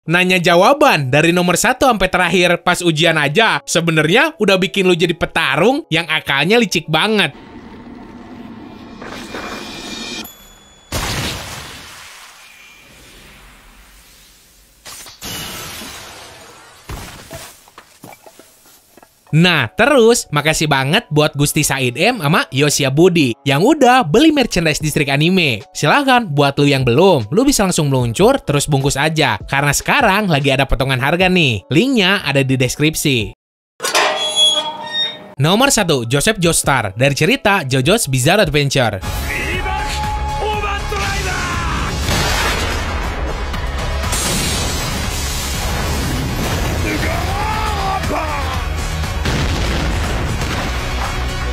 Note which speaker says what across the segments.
Speaker 1: Nanya jawaban dari nomor 1 sampai terakhir pas ujian aja, sebenarnya udah bikin lu jadi petarung yang akalnya licik banget. Nah, terus makasih banget buat Gusti Said M sama Yosia Budi yang udah beli merchandise Distrik Anime. Silahkan buat lu yang belum, lu bisa langsung meluncur terus bungkus aja. Karena sekarang lagi ada potongan harga nih. Linknya ada di deskripsi. Nomor 1, Joseph Joestar dari cerita JoJo's Bizarre Adventure.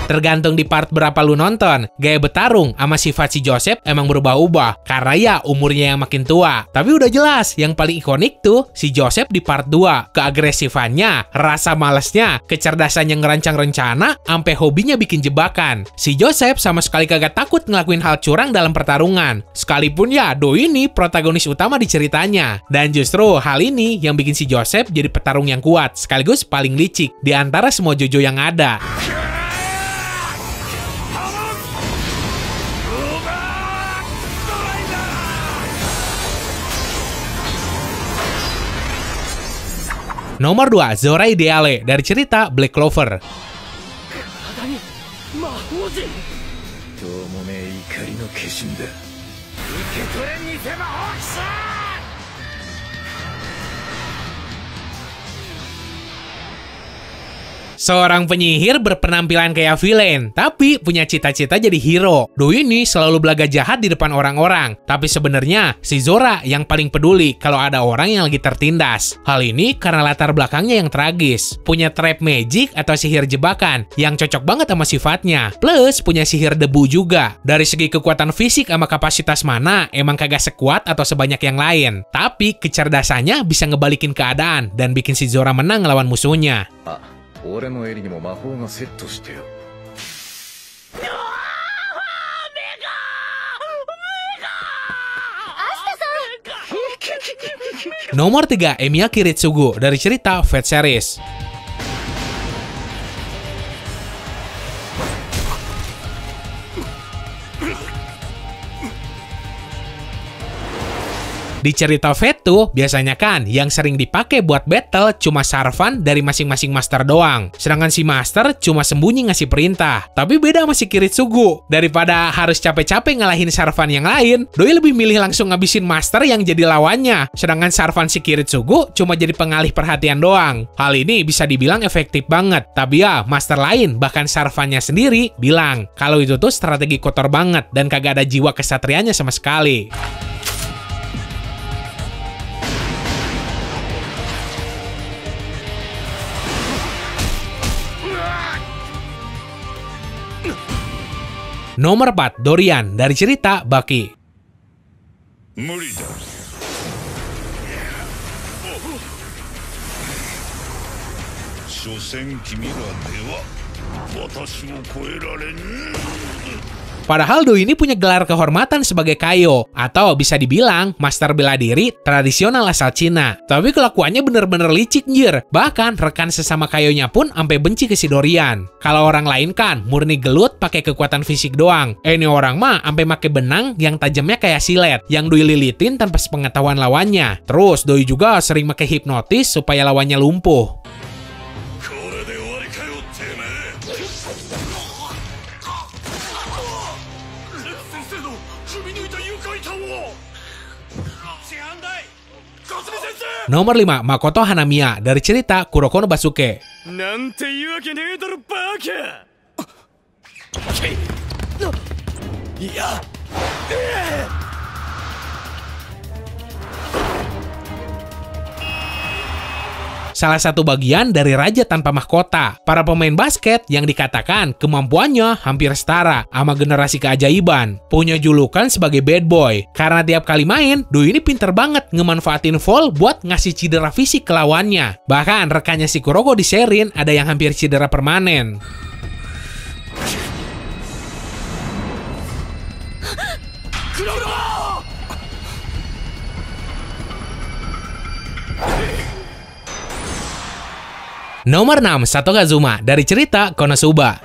Speaker 1: Tergantung di part berapa lu nonton, gaya bertarung sama sifat si Joseph emang berubah-ubah karena ya umurnya yang makin tua. Tapi udah jelas, yang paling ikonik tuh si Joseph di part 2. Keagresifannya, rasa malesnya, kecerdasannya ngerancang rencana, sampai hobinya bikin jebakan. Si Joseph sama sekali kagak takut ngelakuin hal curang dalam pertarungan. Sekalipun ya, Doi ini protagonis utama di ceritanya. Dan justru hal ini yang bikin si Joseph jadi petarung yang kuat, sekaligus paling licik di antara semua JoJo yang ada. Nomor 2, Zora Ideale dari cerita Black Clover. Seorang penyihir berpenampilan kayak villain, tapi punya cita-cita jadi hero. Doi ini selalu belaga jahat di depan orang-orang, tapi sebenarnya si Zora yang paling peduli kalau ada orang yang lagi tertindas. Hal ini karena latar belakangnya yang tragis. Punya trap magic atau sihir jebakan yang cocok banget sama sifatnya. Plus punya sihir debu juga. Dari segi kekuatan fisik sama kapasitas mana emang kagak sekuat atau sebanyak yang lain. Tapi kecerdasannya bisa ngebalikin keadaan dan bikin si Zora menang ngelawan musuhnya. Nomor 3, Emiya Kiritsugu dari cerita Fate Series. Di cerita Fate tuh, biasanya kan yang sering dipakai buat battle cuma sarvan dari masing-masing master doang. Sedangkan si master cuma sembunyi ngasih perintah. Tapi beda sama si Kiritsugu. Daripada harus capek-capek ngalahin sarvan yang lain, Doi lebih milih langsung ngabisin master yang jadi lawannya. Sedangkan sarvan si Kiritsugu cuma jadi pengalih perhatian doang. Hal ini bisa dibilang efektif banget. Tapi ya, master lain, bahkan sarvannya sendiri, bilang kalau itu tuh strategi kotor banget dan kagak ada jiwa kesatrianya sama sekali. Nomor 4, Dorian dari cerita Baki. Padahal Doi ini punya gelar kehormatan sebagai Kaio, atau bisa dibilang master bela diri tradisional asal Cina. Tapi kelakuannya bener-bener licik njir. Bahkan rekan sesama Kaionya pun sampai benci ke si Dorian. Kalau orang lain kan murni gelut pakai kekuatan fisik doang. Ini orang mah sampai pakai benang yang tajamnya kayak silet, yang Doi lilitin tanpa sepengetahuan lawannya. Terus Doi juga sering pakai hipnotis supaya lawannya lumpuh. Nomor 5, Makoto Hanamiya dari cerita Kuroko no Basuke. Salah satu bagian dari Raja Tanpa Mahkota, para pemain basket yang dikatakan kemampuannya hampir setara sama generasi keajaiban. Punya julukan sebagai bad boy, karena tiap kali main, Doi ini pinter banget ngemanfaatin fall buat ngasih cedera fisik ke lawannya. Bahkan rekannya si Kuroko di Serin ada yang hampir cedera permanen. Nomor 6, Sato Kazuma dari cerita Konosuba.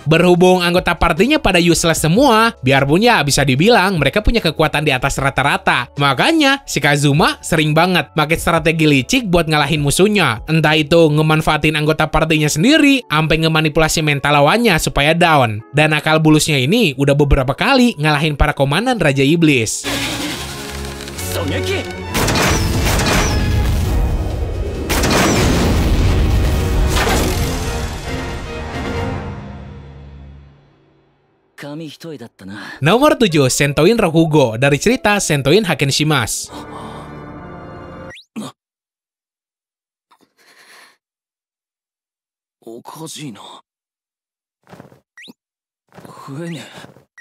Speaker 1: Berhubung anggota partinya pada useless semua, biarpun ya bisa dibilang mereka punya kekuatan di atas rata-rata. Makanya, si Kazuma sering banget pakai strategi licik buat ngalahin musuhnya. Entah itu ngemanfaatin anggota partinya sendiri, sampai ngemanipulasi mental lawannya supaya down. Dan akal bulusnya ini udah beberapa kali ngalahin para komandan Raja Iblis. Nomor 7, Sentoin Rokugo dari cerita Sentoin Hakenshimasu.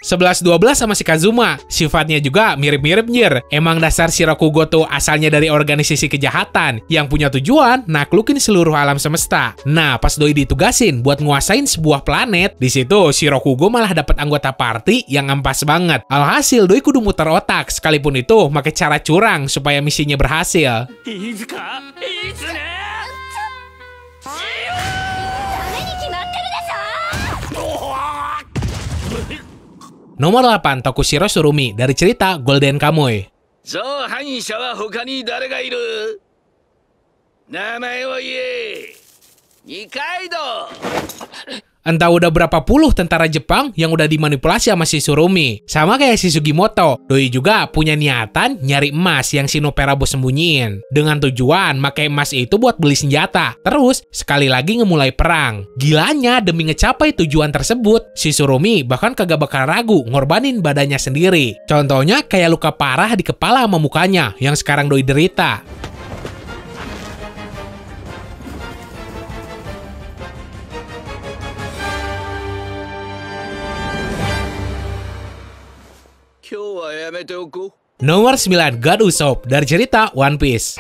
Speaker 1: Sebelas 12 sama si Kazuma. Sifatnya juga mirip-mirip nyir. Emang dasar si Rokugo tuh asalnya dari organisasi kejahatan yang punya tujuan naklukin seluruh alam semesta. Nah, pas doi ditugasin buat nguasain sebuah planet, di situ si Rokugo malah dapat anggota party yang ampas banget. Alhasil doi kudu muter otak, sekalipun itu pakai cara curang supaya misinya berhasil. Nomor 8, Tokushiro Tsurumi dari cerita Golden Kamuy. Entah udah berapa puluh tentara Jepang yang udah dimanipulasi sama si Tsurumi. Sama kayak si Sugimoto, doi juga punya niatan nyari emas yang si Noperabo sembunyiin. Dengan tujuan pakai emas itu buat beli senjata. Terus, sekali lagi ngemulai perang. Gilanya, demi ngecapai tujuan tersebut, si Tsurumi bahkan kagak bakal ragu ngorbanin badannya sendiri. Contohnya kayak luka parah di kepala sama mukanya yang sekarang doi derita. Nomor 9, God Usopp dari cerita One Piece.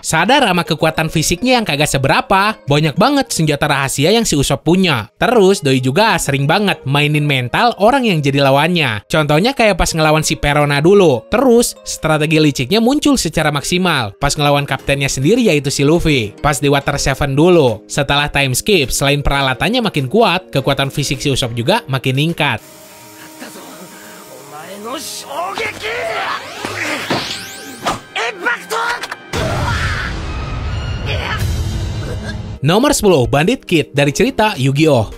Speaker 1: Sadar sama kekuatan fisiknya yang kagak seberapa, banyak banget senjata rahasia yang si Usopp punya. Terus, doi juga sering banget mainin mental orang yang jadi lawannya. Contohnya kayak pas ngelawan si Perona dulu. Terus, strategi liciknya muncul secara maksimal pas ngelawan kaptennya sendiri yaitu si Luffy. Pas di Water 7 dulu. Setelah time skip, selain peralatannya makin kuat, kekuatan fisik si Usopp juga makin meningkat. Nomor 10, Bandit Kid dari cerita Yu-Gi-Oh!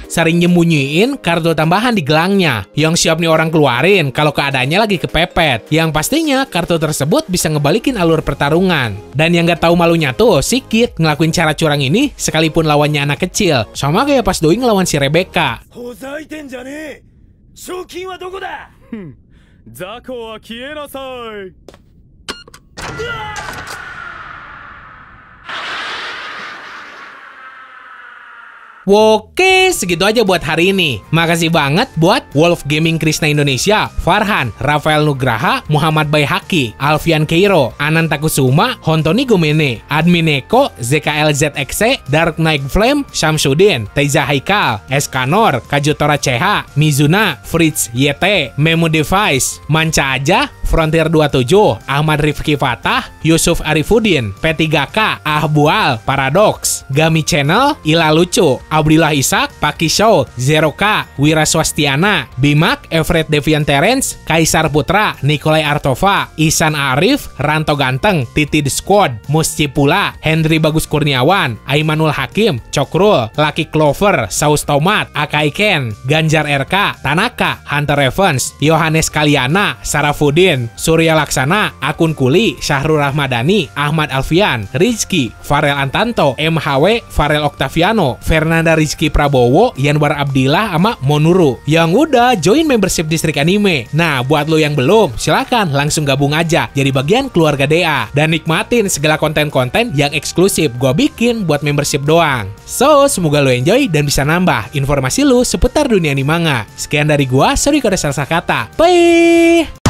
Speaker 1: Sering nyembunyiin kartu tambahan di gelangnya yang siap nih orang keluarin kalau keadaannya lagi kepepet. Yang pastinya kartu tersebut bisa ngebalikin alur pertarungan. Dan yang gak tahu malunya tuh, si Kid ngelakuin cara curang ini sekalipun lawannya anak kecil. Sama kayak pas doi ngelawan si Rebecca. Oke, segitu aja buat hari ini. Makasih banget buat Wolf Gaming Krishna Indonesia, Farhan, Rafael Nugraha, Muhammad Bayhaki, Alfian Keiro, Ananta Kusuma, Hontoni Gomene, Admin Eko, ZKLZXC, Dark Knight Flame, Syamsuddin, Teiza Haikal, Eskanor, Kajutora CH, Mizuna, Fritz YT, Memo Device, Manca Aja, Frontier 27, Ahmad Rifki Fatah, Yusuf Arifuddin, P3K, Ahbual, Paradox, Gami Channel, Ila Lucu, Abdillah Ishak, Paki Show, Zero K, Wira Swastiana, Bimak, Everett Devian Terence, Kaisar Putra, Nikolai Artova, Isan Arif, Ranto Ganteng, Titi The Squad, Musci Pula, Henry Bagus Kurniawan, Aimanul Hakim, Cokrul, Lucky Clover, Saus Tomat, Akai Ken, Ganjar RK, Tanaka, Hunter Evans, Yohanes Kaliana, Sarafuddin, Den, Surya Laksana, Akun Kuli, Syahrul Rahmadani, Ahmad Alfian, Rizky, Farel Antanto, MHW, Farel Octaviano, Fernanda Rizky Prabowo, Yanwar Abdillah, sama Monuru. Yang udah join membership Distrik Anime. Nah, buat lo yang belum, silakan langsung gabung aja jadi bagian keluarga DA dan nikmatin segala konten-konten yang eksklusif gua bikin buat membership doang. So, semoga lo enjoy dan bisa nambah informasi lo seputar dunia anime manga. Sekian dari gua, sorry kalau ada salah kata. Bye!